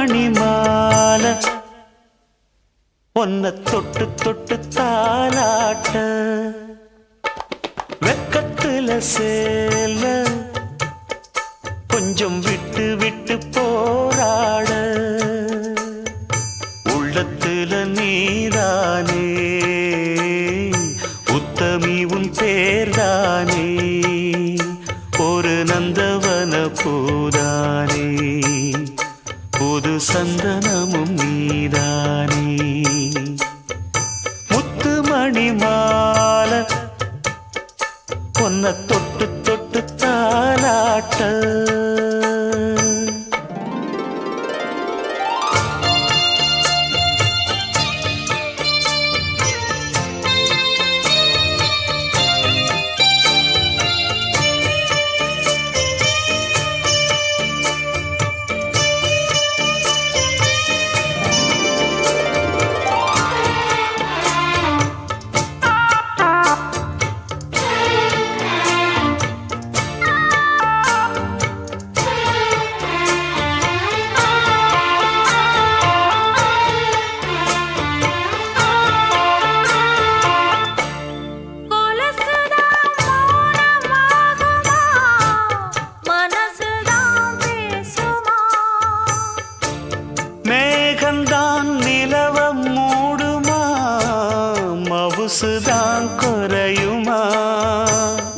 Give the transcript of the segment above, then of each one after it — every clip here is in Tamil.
மணி மாலை ஒன்ன தொட்டு தொட்டு தாலாட்ட வெக்கத்துல சேல கொஞ்சம் விட்டு விட்டு போராட உள்ளத்துல நீதானே உத்தமி உன் பேர்தானே ஒரு நந்தவன பூதானே புது சந்தனமும் நீதானே முத்துமணி மாலை பொன்ன தொட்டு தொட்டு தாலாட்ட மேகந்தான் நிலவ மூடுமா மவுசுதான் குறையுமா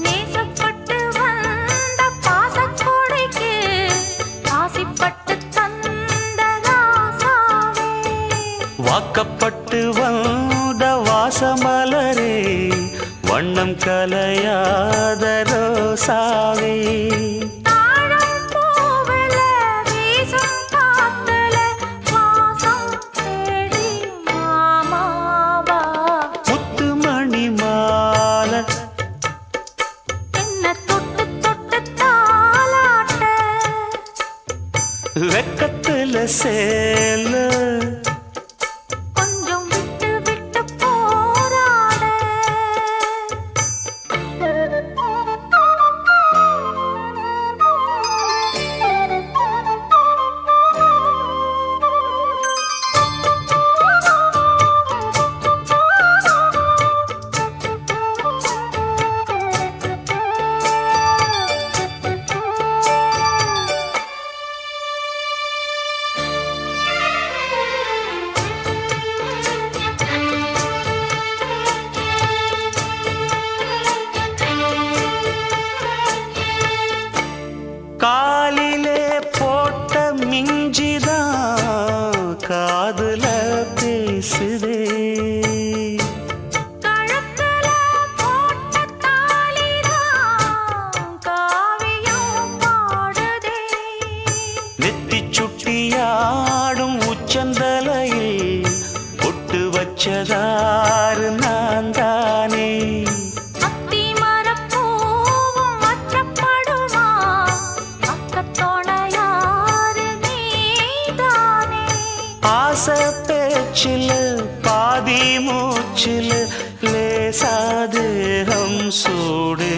நேசப்பட்டு வந்த பாசக்கோடைக்கு ஆசிப்பட்டு தந்த ராசாவே வாக்கப்பட்டு வந்த வாசமலரே வண்ணம் கலையாத ரோசாவே வெக்கத்துல சேல கொஞ்சம் விட்டு விட்டு போராட காலிலே போட்ட மிஞ்சிதான் காதுல பேசுதே கழுத்துல போட்ட தாலிதான் காவியம் பாடுதே நெத்தி சுட்டியாடும் உச்சந்தலையில் பொட்டு வச்சதாறு நான் தானே ஆசை பேச்சில் பாதி மூச்சில் லேசாதேகம் சூடு